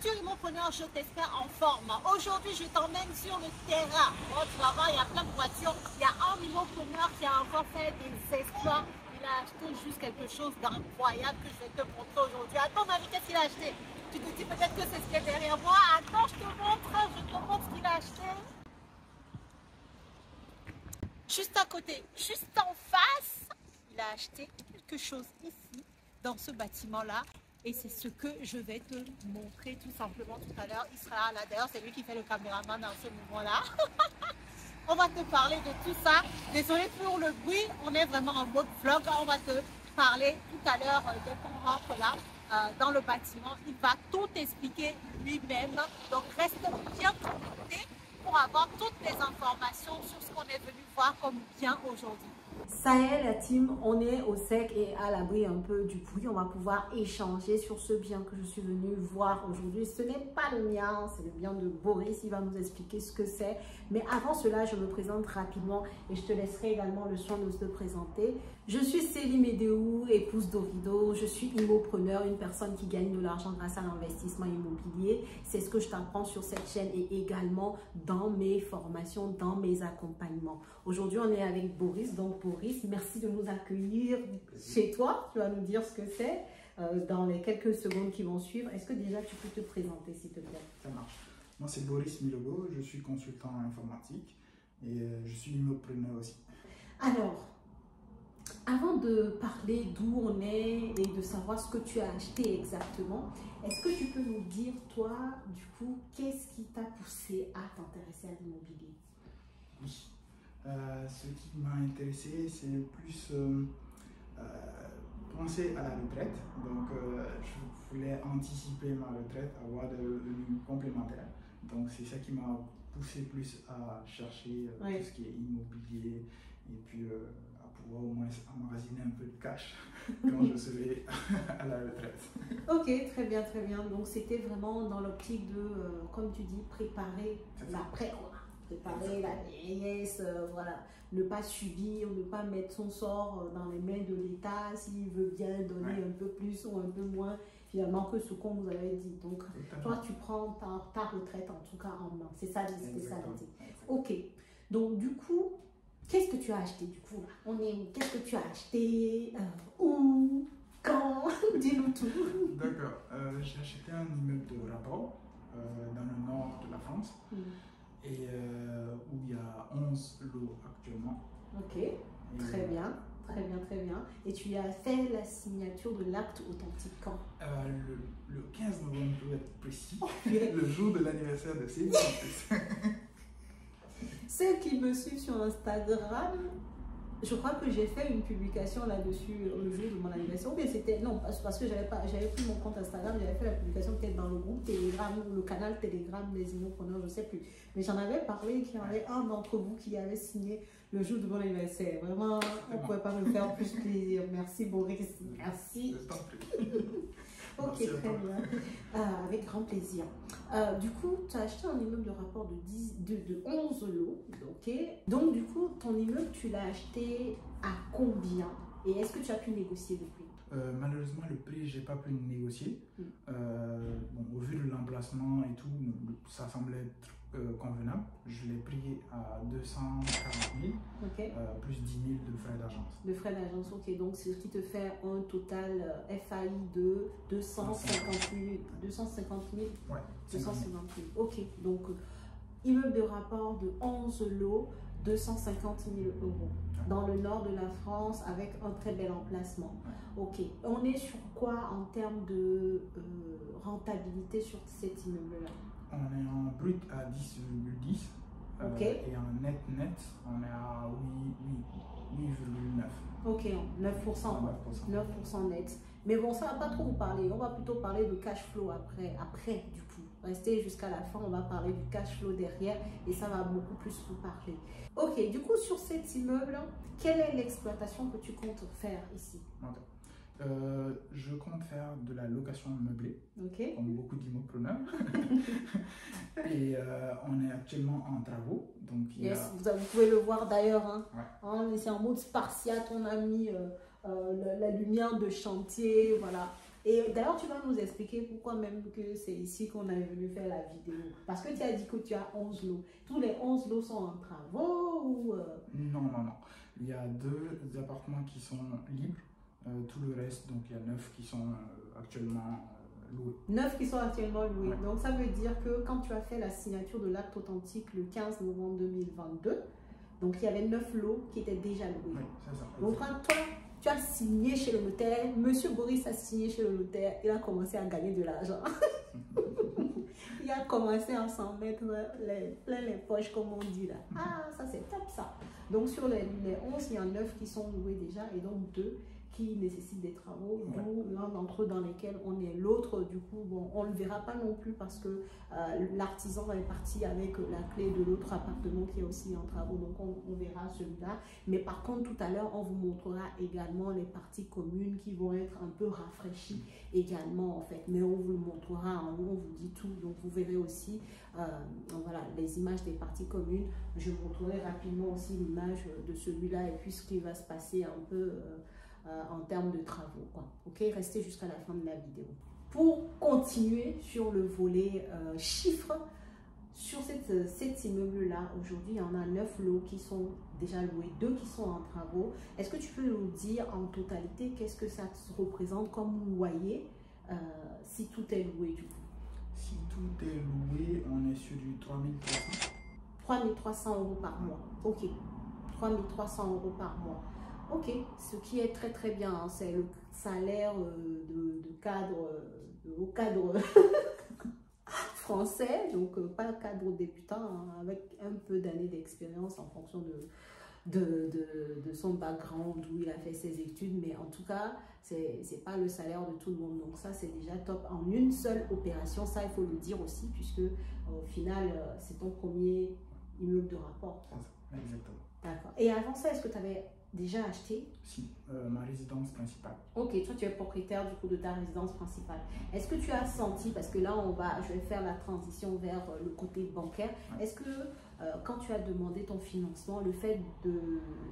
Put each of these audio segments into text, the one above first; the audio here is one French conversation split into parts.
Futur immopreneur, je t'espère en forme. Aujourd'hui, je t'emmène sur le terrain. Bon, tu vas voir, il y a plein de voitures. Il y a un immopreneur qui a encore fait des exploits. Il a acheté juste quelque chose d'incroyable que je vais te montrer aujourd'hui. À ton avis, qu'est-ce qu'il a acheté? Tu te dis peut-être que c'est ce qui est derrière moi. Attends, je te montre ce qu'il a acheté. Juste à côté, juste en face, il a acheté quelque chose ici, dans ce bâtiment-là. Et c'est ce que je vais te montrer tout simplement tout à l'heure. Il sera là. D'ailleurs, c'est lui qui fait le caméraman dans ce moment-là. On va te parler de tout ça. Désolé pour le bruit. On est vraiment en mode vlog. On va te parler tout à l'heure dès qu'on rentre là dans le bâtiment. Il va tout expliquer lui-même. Donc, reste bien connecté pour avoir toutes les informations sur ce qu'on est venu voir comme bien aujourd'hui. Ça y est la team, on est au sec et à l'abri un peu du bruit. On va pouvoir échanger sur ce bien que je suis venue voir aujourd'hui. Ce n'est pas le mien, c'est le bien de Boris. Il va nous expliquer ce que c'est. Mais avant cela, je me présente rapidement et je te laisserai également le soin de te présenter. Je suis Céline Médéou, épouse d'Orido. Je suis immopreneur, une personne qui gagne de l'argent grâce à l'investissement immobilier. C'est ce que je t'apprends sur cette chaîne et également dans mes formations, dans mes accompagnements. Aujourd'hui, on est avec Boris. Donc, Boris, merci de nous accueillir chez toi. Tu vas nous dire ce que c'est dans les quelques secondes qui vont suivre. Est-ce que déjà tu peux te présenter, s'il te plaît? Ça marche. Moi, c'est Boris Milogo. Je suis consultant informatique et je suis immopreneur aussi. Alors, avant de parler d'où on est et de savoir ce que tu as acheté exactement, est-ce que tu peux nous dire, toi, du coup, qu'est-ce qui t'a poussé à t'intéresser à l'immobilier? Oui. Ce qui m'a intéressé, c'est plus penser à la retraite. Donc, je voulais anticiper ma retraite, avoir des revenus complémentaires. Donc, c'est ça qui m'a poussé plus à chercher tout ce qui est immobilier et puis à pouvoir au moins emmagasiner un peu de cash quand je serai à la retraite. Ok, très bien, très bien. Donc, c'était vraiment dans l'optique de, comme tu dis, préparer l'après. Préparer la vieillesse, voilà, ne pas subir, ne pas mettre son sort dans les mains de l'État s'il veut bien donner un peu plus ou un peu moins finalement que ce qu'on vous avait dit. Donc, toi, tu prends ta retraite en tout cas en main. C'est ça l'idée. Ok. Donc, du coup, qu'est-ce que tu as acheté du coup là? On est où? Qu'est-ce que tu as acheté? Où? Quand? Dis-nous tout. D'accord. J'ai acheté un immeuble de rapport dans le nord de la France. Et où il y a 11 lots actuellement. Ok, très bien, très bien, très bien. Et tu as fait la signature de l'acte authentique quand? Le 15 novembre, pour être précis, le jour de l'anniversaire de Céline. Ceux qui me suivent sur Instagram, je crois que j'ai fait une publication là-dessus le jour de mon anniversaire. Ou bien c'était, non, parce que j'avais pris mon compte Instagram, j'avais fait la publication peut-être dans le groupe Telegram ou le canal Telegram des immopreneurs, je ne sais plus. Mais j'en avais parlé qu'il y en avait un d'entre vous qui avait signé le jour de mon anniversaire. Vraiment, on ne pouvait pas me faire plus plaisir. Merci Boris, merci. Ok, très bien. Avec grand plaisir. Du coup, tu as acheté un immeuble de rapport de 11 lots. Ok. Donc, du coup, ton immeuble, tu l'as acheté à combien? Et est-ce que tu as pu négocier le prix? Malheureusement, le prix, je n'ai pas pu négocier. Bon, au vu de l'emplacement et tout, ça semblait être convenable. Je l'ai pris à 240 000, plus 10 000 de frais d'agence. De frais d'agence, ok. Donc, c'est ce qui te fait un total FAI de 250 000. 250 000 Ouais. 250 000. Ok. Donc, immeuble de rapport de 11 lots, 250 000 euros. Dans le nord de la France, avec un très bel emplacement. Ok. On est sur quoi en termes de rentabilité sur cet immeuble-là? On est en brut à 10,10. Et en net, on est à 8,9. Ok, 9% net. Mais bon, ça ne va pas trop vous parler. On va plutôt parler de cash flow après du coup. Restez jusqu'à la fin, on va parler du cash flow derrière et ça va beaucoup plus vous parler. Ok, du coup, sur cet immeuble, quelle est l'exploitation que tu comptes faire ici? Je compte faire de la location meublée, comme beaucoup d'immopreneurs. Et on est actuellement en travaux. Donc vous pouvez le voir d'ailleurs. C'est en mode spartiate, on a mis la lumière de chantier. Voilà. Et d'ailleurs, tu vas nous expliquer pourquoi même que c'est ici qu'on est venu faire la vidéo. Parce que tu as dit que tu as 11 lots. Tous les 11 lots sont en travaux ou... Non, non, non. Il y a 2 appartements qui sont libres. Tout le reste, donc il y a 9 qui sont actuellement loués. 9 qui sont actuellement loués. Ouais. Donc ça veut dire que quand tu as fait la signature de l'acte authentique le 15 novembre 2022, donc il y avait 9 lots qui étaient déjà loués. Oui, c'est ça. Donc quand toi, tu as signé chez le notaire, Monsieur Boris a signé chez le notaire, il a commencé à gagner de l'argent. Il a commencé à s'en mettre plein les poches, comme on dit là. Ah, ça c'est top ça. Donc sur les 11, il y en a 9 qui sont loués déjà et donc 2 qui nécessitent des travaux, dont l'un d'entre eux dans lesquels on est. L'autre, du coup, bon, on ne le verra pas non plus parce que l'artisan est parti avec la clé de l'autre appartement qui est aussi en travaux, donc on verra celui-là. Mais par contre, tout à l'heure, on vous montrera également les parties communes qui vont être un peu rafraîchies également, en fait. Mais on vous le montrera, on vous dit tout, donc vous verrez aussi voilà, les images des parties communes. Je montrerai rapidement aussi l'image de celui-là et puis ce qui va se passer un peu... en termes de travaux, quoi. Ok, restez jusqu'à la fin de la vidéo. Pour continuer sur le volet chiffres, sur cet immeuble-là, aujourd'hui, il y en a 9 lots qui sont déjà loués, 2 qui sont en travaux. Est-ce que tu peux nous dire en totalité qu'est-ce que ça représente comme loyer si tout est loué du coup? Si tout est loué, on est sur du 3300. 3300 € par mois. Ok, 3300 € par mois. Ok, ce qui est très très bien, hein, c'est le salaire de cadre, de haut cadre français, donc pas cadre débutant, hein, avec un peu d'années d'expérience en fonction de son background, où il a fait ses études, mais en tout cas, c'est pas le salaire de tout le monde, donc ça c'est déjà top en une seule opération, ça il faut le dire aussi, puisque au final, c'est ton premier immeuble de rapport. Exactement. D'accord. Et avant ça, est-ce que tu avais déjà acheté? Si, ma résidence principale. Ok, toi tu es propriétaire du coup de ta résidence principale. Est-ce que tu as senti, parce que là je vais faire la transition vers le côté bancaire, est-ce que quand tu as demandé ton financement, le fait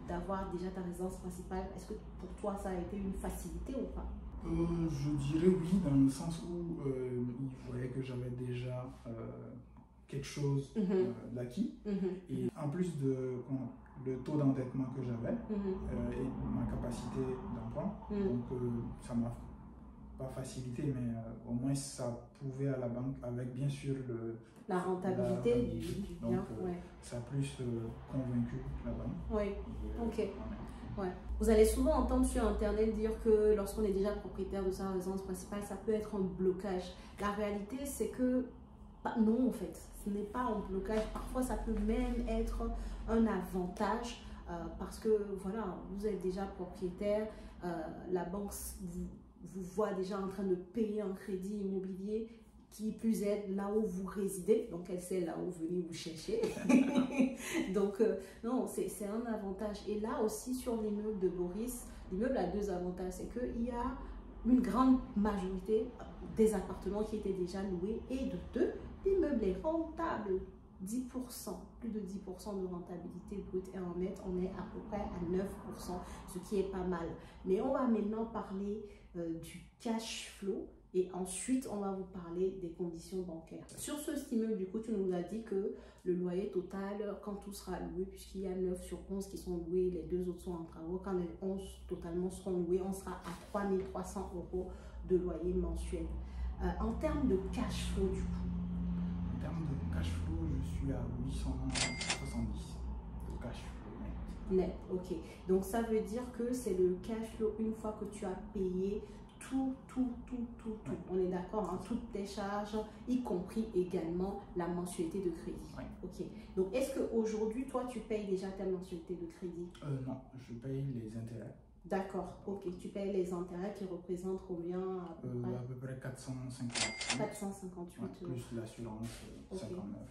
d'avoir déjà ta résidence principale, est-ce que pour toi ça a été une facilité ou pas? Je dirais oui, dans le sens où il voyait que j'avais déjà quelque chose d'acquis. Et en plus de le taux d'endettement que j'avais et ma capacité d'emprunt, donc ça m'a pas facilité, mais au moins ça pouvait à la banque, avec bien sûr la rentabilité du bien. Donc ça a plus convaincu la banque. Oui, ok. Ouais. Vous allez souvent entendre sur internet dire que lorsqu'on est déjà propriétaire de sa résidence principale, ça peut être un blocage. La réalité, c'est que non, en fait, ce n'est pas un blocage. Parfois, ça peut même être un avantage parce que voilà, vous êtes déjà propriétaire, la banque vous voit déjà en train de payer un crédit immobilier qui plus est là où vous résidez, donc elle sait là où venir vous chercher. Donc non, c'est un avantage. Et là aussi sur l'immeuble de Boris, l'immeuble a 2 avantages, c'est qu'il y a une grande majorité des appartements qui étaient déjà loués et de 2, l'immeuble est rentable. 10%, plus de 10% de rentabilité brute et en net, on est à peu près à 9%, ce qui est pas mal. Mais on va maintenant parler du cash flow et ensuite on va vous parler des conditions bancaires. Sur ce immeuble, du coup, tu nous as dit que le loyer total, quand tout sera loué, puisqu'il y a 9 sur 11 qui sont loués, les 2 autres sont en travaux, quand les 11 totalement seront loués, on sera à 3300 € de loyer mensuel. En termes de cash flow, du coup, en termes de cash flow, je suis à 870 de cash flow net. Net, ok. Donc ça veut dire que c'est le cash flow une fois que tu as payé tout. Ouais. On est d'accord, hein, toutes tes charges, y compris également la mensualité de crédit. Ouais. Ok. Donc est-ce qu'aujourd'hui, toi, tu payes déjà ta mensualité de crédit? Non, je paye les intérêts. D'accord, ok. Tu payes les intérêts qui représentent combien à peu près 458. 458 ouais, plus l'assurance, 59.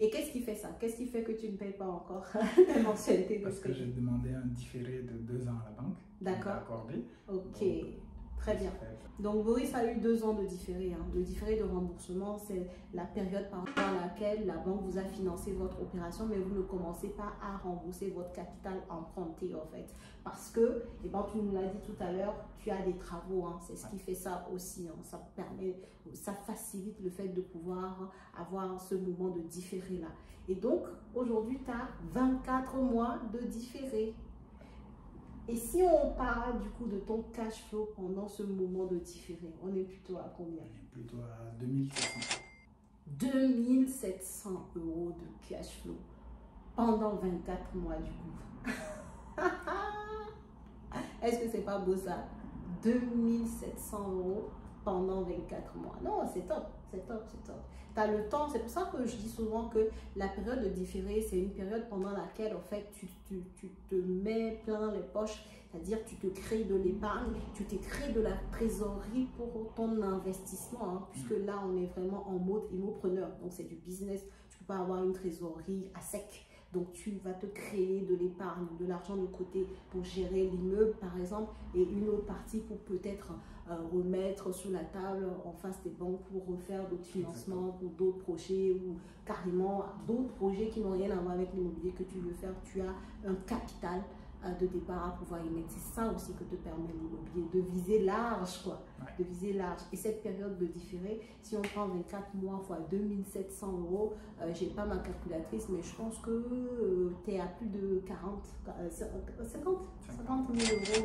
Et qu'est-ce qui fait ça? Qu'est-ce qui fait que tu ne payes pas encore ta mensualité de crédit? Parce que j'ai demandé un différé de 2 ans à la banque. D'accord. Accordé. Ok. Donc, Très bien. Donc Boris a eu 2 ans de différé. Hein. Le différé de remboursement, c'est la période pendant laquelle la banque vous a financé votre opération, mais vous ne commencez pas à rembourser votre capital emprunté en fait. Parce que, et ben, tu nous l'as dit tout à l'heure, tu as des travaux. Hein. C'est ce qui fait ça aussi. Hein. Ça permet, ça facilite le fait de pouvoir avoir ce moment de différé là. Et donc, aujourd'hui, tu as 24 mois de différé. Et si on parle du coup de ton cash flow pendant ce moment de différé, on est plutôt à combien? On est plutôt à 2700. 2700 € de cash flow pendant 24 mois du coup. Est-ce que c'est pas beau ça? 2700 € pendant 24 mois. Non, c'est top, c'est top, c'est top. Tu as le temps, c'est pour ça que je dis souvent que la période de différé, c'est une période pendant laquelle en fait tu te mets plein dans les poches, c'est-à-dire tu te crées de l'épargne, tu te crées de la trésorerie pour ton investissement, hein, puisque là on est vraiment en mode immopreneur, donc c'est du business, tu peux pas avoir une trésorerie à sec. Donc, tu vas te créer de l'épargne, de l'argent de côté pour gérer l'immeuble, par exemple, et une autre partie pour peut-être remettre sur la table en face des banques pour refaire d'autres financements, pour d'autres projets ou carrément d'autres projets qui n'ont rien à voir avec l'immobilier que tu veux faire. Tu as un capital de départ à pouvoir y mettre. C'est ça aussi que te permet l'immobilier, de viser large, quoi. Ouais. De viser large. Et cette période de différé, si on prend 24 mois fois 2700 €, j'ai pas ma calculatrice, mais je pense que tu es à plus de 50 000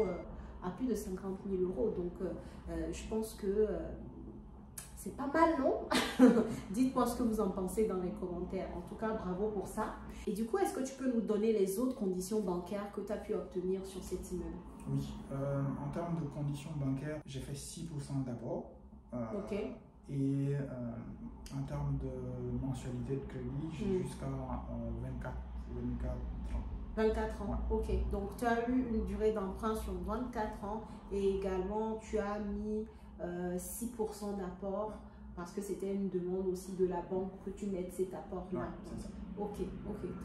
€, à plus de 50 000 €. Donc, je pense que c'est pas mal, non? Dites-moi ce que vous en pensez dans les commentaires. En tout cas, bravo pour ça. Et du coup, est-ce que tu peux nous donner les autres conditions bancaires que tu as pu obtenir sur cet immeuble? Oui, en termes de conditions bancaires, j'ai fait 6% d'apport. Ok. Et en termes de mensualité de crédit, j'ai jusqu'à 24 ans. 24 ans, ouais. Ok. Donc, tu as eu une durée d'emprunt sur 24 ans et également, tu as mis 6% d'apport parce que c'était une demande aussi de la banque que tu mettes cet apport-là. Ouais, ok,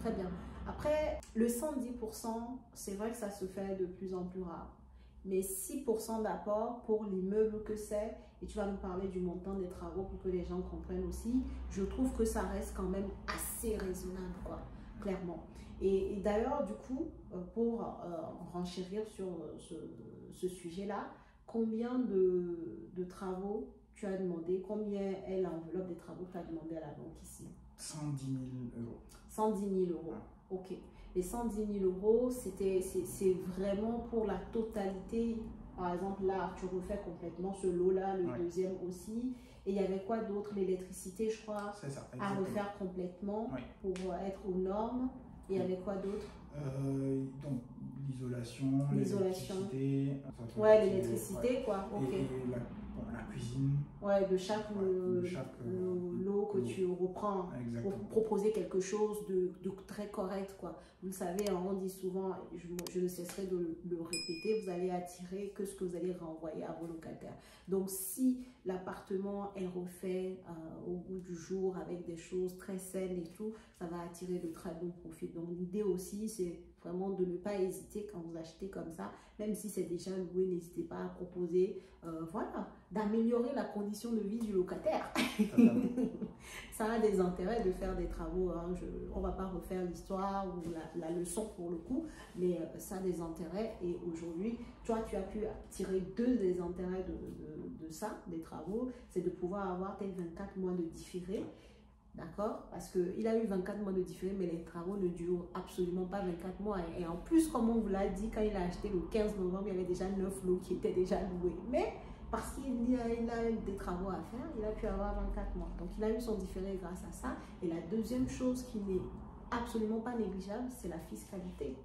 très bien. Après, le 110%, c'est vrai que ça se fait de plus en plus rare. Mais 6% d'apport pour l'immeuble que c'est, et tu vas nous parler du montant des travaux pour que les gens comprennent aussi, je trouve que ça reste quand même assez raisonnable, quoi, clairement. Et d'ailleurs, du coup, pour renchérir sur ce sujet-là, combien de travaux tu as demandé? Combien est l'enveloppe des travaux que tu as demandé à la banque ici? 110 000 €. 110 000 €. Ouais. Ok. Les 110 000 €, c'est vraiment pour la totalité. Par exemple, là, tu refais complètement ce lot-là, le deuxième aussi. Et il y avait quoi d'autre? L'électricité, je crois, ça, à refaire complètement pour être aux normes. Et il y avait quoi d'autre? Donc, l'isolation, l'électricité. Ouais, l'électricité, quoi. Ok. Et la cuisine. Ouais, de chaque lot que tu reprends. Exactement. Pour proposer quelque chose de très correct, quoi. Vous le savez, on dit souvent, je ne cesserai de le répéter, vous allez attirer que ce que vous allez renvoyer à vos locataires. Donc, si l'appartement est refait au bout du jour avec des choses très saines et tout, ça va attirer de très bons profits. Donc, l'idée aussi, c'est vraiment de ne pas hésiter quand vous achetez comme ça, même si c'est déjà loué, n'hésitez pas à proposer, voilà, d'améliorer la condition de vie du locataire. Ça a des intérêts de faire des travaux, hein. On ne va pas refaire l'histoire ou la leçon pour le coup, mais ça a des intérêts. Et aujourd'hui, toi, tu as pu tirer deux des intérêts de ça, des travaux, c'est de pouvoir avoir tes 24 mois de différé. D'accord? Parce qu'il a eu 24 mois de différé, mais les travaux ne durent absolument pas 24 mois. Et en plus, comme on vous l'a dit, quand il a acheté le 15 novembre, il y avait déjà 9 lots qui étaient déjà loués. Mais parce qu'il a des travaux à faire, il a pu avoir 24 mois. Donc, il a eu son différé grâce à ça. Et la deuxième chose qui n'est absolument pas négligeable, c'est la fiscalité.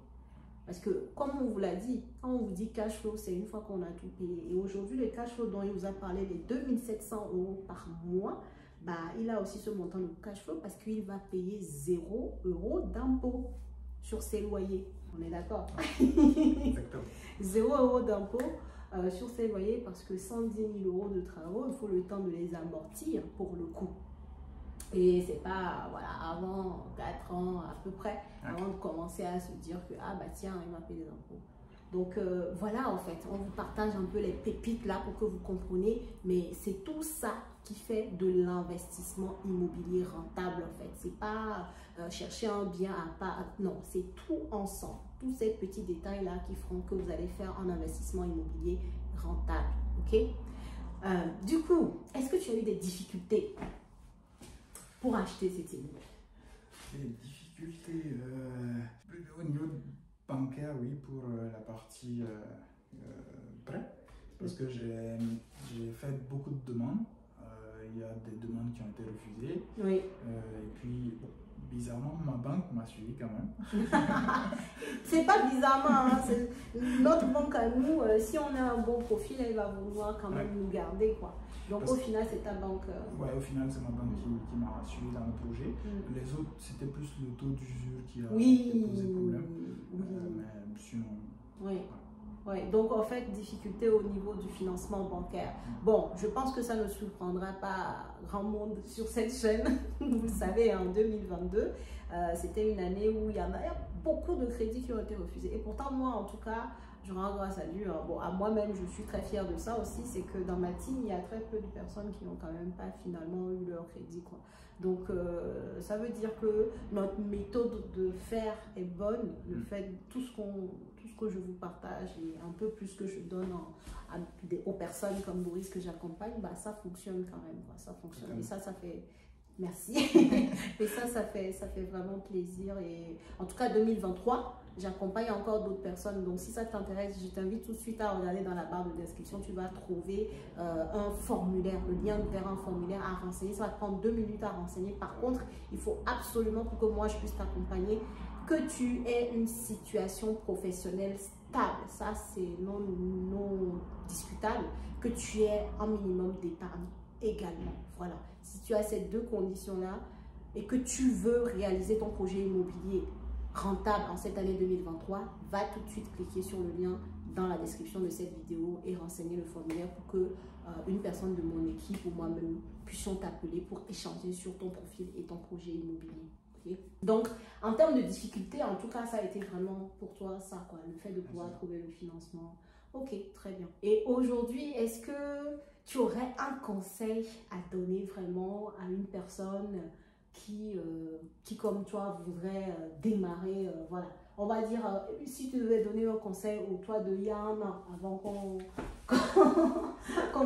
Parce que, comme on vous l'a dit, quand on vous dit cash flow, c'est une fois qu'on a tout payé. Et aujourd'hui, le cash flow dont il vous a parlé, les 2700 € par mois, bah, il a aussi ce montant de cash flow parce qu'il va payer 0 € d'impôt sur ses loyers. On est d'accord? 0 € d'impôt sur ses loyers parce que 110 000 € de travaux, il faut le temps de les amortir pour le coup. Et c'est pas, voilà, avant 4 ans à peu près, avant de commencer à se dire que, ah bah tiens, il m'a payé des impôts. Donc voilà, en fait, on vous partage un peu les pépites là pour que vous compreniez, mais c'est tout ça qui fait de l'investissement immobilier rentable, en fait. C'est pas chercher un bien à part, non, c'est tout ensemble. Tous ces petits détails là qui feront que vous allez faire un investissement immobilier rentable, ok? Du coup, est-ce que tu as eu des difficultés pour acheter cet immeuble? Les difficultés au niveau bancaire, oui, pour la partie prêt, parce que j'ai fait beaucoup de demandes. Il y a des demandes qui ont été refusées. Oui. Et puis, bon, bizarrement, ma banque m'a suivi quand même. C'est pas bizarrement, hein, c'est notre banque à nous. Si on a un bon profil, elle va vouloir quand même nous garder, quoi. Donc au final, c'est ta banque. Ouais, au final, c'est ma banque qui m'a suivi dans le projet. Les autres, c'était plus le taux d'usure qui a posé problème. Mais sinon. Oui. Ouais, donc en fait, difficulté au niveau du financement bancaire. Bon, je pense que ça ne surprendra pas grand monde sur cette chaîne. Vous le savez, en 2022, c'était une année où il y a beaucoup de crédits qui ont été refusés. Et pourtant, moi, en tout cas, je rends grâce à Dieu. Bon, à moi-même, je suis très fière de ça aussi. C'est que dans ma team, il y a très peu de personnes qui n'ont quand même pas finalement eu leur crédit, quoi. Donc, ça veut dire que notre méthode de faire est bonne. Le fait, tout ce que je vous partage et un peu plus que je donne aux personnes comme Boris que j'accompagne, bah, ça fonctionne quand même, quoi. Ça fonctionne. Et ça fait... Merci. Et ça fait vraiment plaisir. Et en tout cas, 2023, j'accompagne encore d'autres personnes. Donc, si ça t'intéresse, je t'invite tout de suite à regarder dans la barre de description. Tu vas trouver un formulaire, le lien vers un formulaire à renseigner. Ça va te prendre 2 minutes à renseigner. Par contre, il faut absolument, pour que moi, je puisse t'accompagner, que tu aies une situation professionnelle stable. Ça, c'est non discutable. Que tu aies un minimum d'épargne également. Voilà. Si tu as ces 2 conditions-là et que tu veux réaliser ton projet immobilier rentable en cette année 2023, va tout de suite cliquer sur le lien dans la description de cette vidéo et renseigner le formulaire pour que une personne de mon équipe ou moi-même puissions t'appeler pour échanger sur ton profil et ton projet immobilier. Okay? Donc, en termes de difficultés, en tout cas, ça a été vraiment pour toi ça, quoi, le fait de pouvoir trouver le financement. Ok, très bien. Et aujourd'hui, est-ce que tu aurais un conseil à donner vraiment à une personne qui comme toi, voudrait démarrer, voilà. On va dire, si tu devais donner un conseil au toi de il y a un an, avant qu'on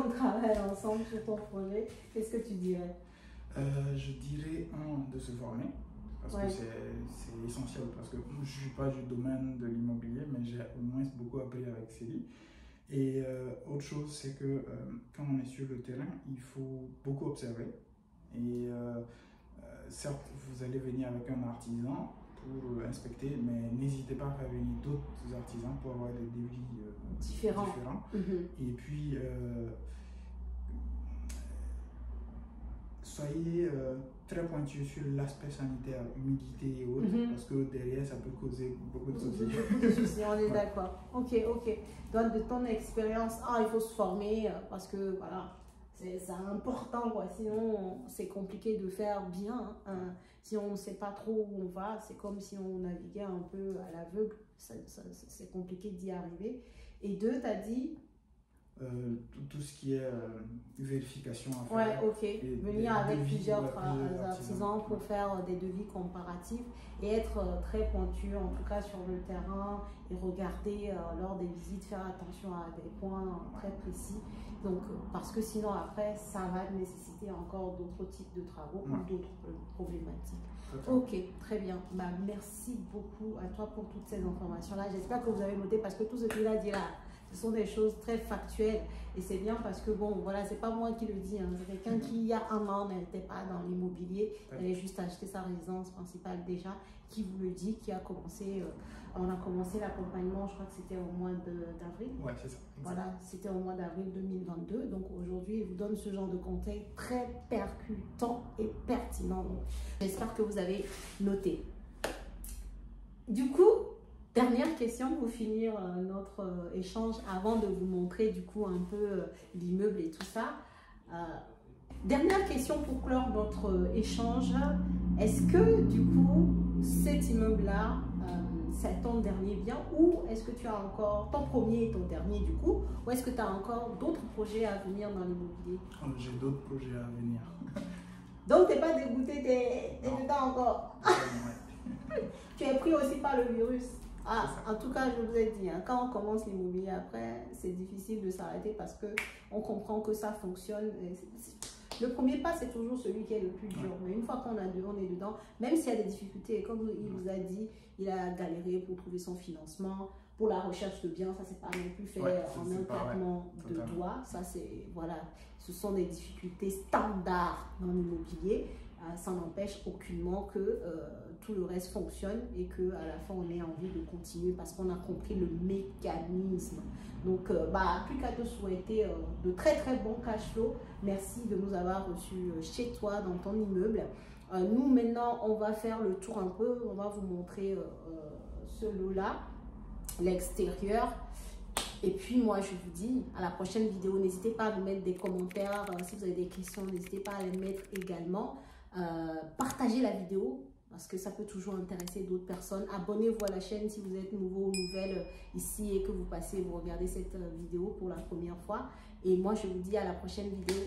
travaille ensemble sur ton projet, qu'est-ce que tu dirais? Je dirais, de se former. Parce que c'est essentiel, parce que je ne suis pas du domaine de l'immobilier, mais j'ai au moins beaucoup appris avec Célie. Et autre chose, c'est que quand on est sur le terrain, il faut beaucoup observer. Et certes, vous allez venir avec un artisan pour inspecter, mais n'hésitez pas à faire venir d'autres artisans pour avoir des devis différents. Et puis, soyez très pointueux sur l'aspect sanitaire, humidité et autres, parce que derrière, ça peut causer beaucoup de soucis. On est d'accord. Ok. Donc, de ton expérience, il faut se former parce que, voilà, c'est important, quoi. Sinon, c'est compliqué de faire bien. Si on ne sait pas trop où on va, c'est comme si on naviguait un peu à l'aveugle. C'est compliqué d'y arriver. Et 2, tu as dit... tout ce qui est vérification à faire. Ouais, ok. Venir avec plusieurs artisans pour faire des devis comparatifs et être très pointu, en tout cas sur le terrain, et regarder lors des visites, faire attention à des points très précis. Donc, parce que sinon, après, ça va nécessiter encore d'autres types de travaux ou d'autres problématiques. Ok, très bien. Bah, merci beaucoup à toi pour toutes ces informations-là. J'espère que vous avez noté parce que tout ce qu'il a dit là, ce sont des choses très factuelles et c'est bien parce que bon, voilà, c'est pas moi qui le dis, hein. C'est quelqu'un qui, il y a un an, n'était pas dans l'immobilier, elle avait juste acheté sa résidence principale déjà, qui vous le dit, qui a commencé, on a commencé l'accompagnement, je crois que c'était au mois d'avril. Ouais, c'est ça. Voilà, c'était au mois d'avril 2022. Donc aujourd'hui, il vous donne ce genre de conseils très percutants et pertinents. J'espère que vous avez noté. Du coup, dernière question pour finir notre échange avant de vous montrer du coup un peu l'immeuble et tout ça. Dernière question pour clore notre échange. Est-ce que du coup cet immeuble-là, c'est ton dernier bien ou est-ce que tu as encore ton premier et ton dernier du coup, ou est-ce que tu as encore d'autres projets à venir dans l'immobilier? J'ai d'autres projets à venir. Donc, tu n'es pas dégoûté, tu es dedans encore. Tu es pris aussi par le virus. Ah, en tout cas, je vous ai dit, hein, quand on commence l'immobilier après, c'est difficile de s'arrêter parce qu'on comprend que ça fonctionne. Le premier pas, c'est toujours celui qui est le plus dur. Mais une fois qu'on on est dedans, même s'il y a des difficultés, comme il vous a dit, il a galéré pour trouver son financement, pour la recherche de biens, ça c'est pas non plus fait en un claquement de doigts. Ça c'est, voilà, ce sont des difficultés standards dans l'immobilier. Ça n'empêche aucunement que tout le reste fonctionne et qu'à la fin on ait envie de continuer parce qu'on a compris le mécanisme. Donc, plus qu'à te souhaiter de très très bons cash flow. Merci de nous avoir reçus chez toi dans ton immeuble. Nous maintenant on va faire le tour un peu, on va vous montrer ce lot-là, l'extérieur. Et puis moi je vous dis à la prochaine vidéo, n'hésitez pas à nous mettre des commentaires, si vous avez des questions, n'hésitez pas à les mettre également. Partagez la vidéo parce que ça peut toujours intéresser d'autres personnes. Abonnez-vous à la chaîne si vous êtes nouveau ou nouvelle ici et que vous passez, vous regardez cette vidéo pour la première fois. Et moi je vous dis à la prochaine vidéo.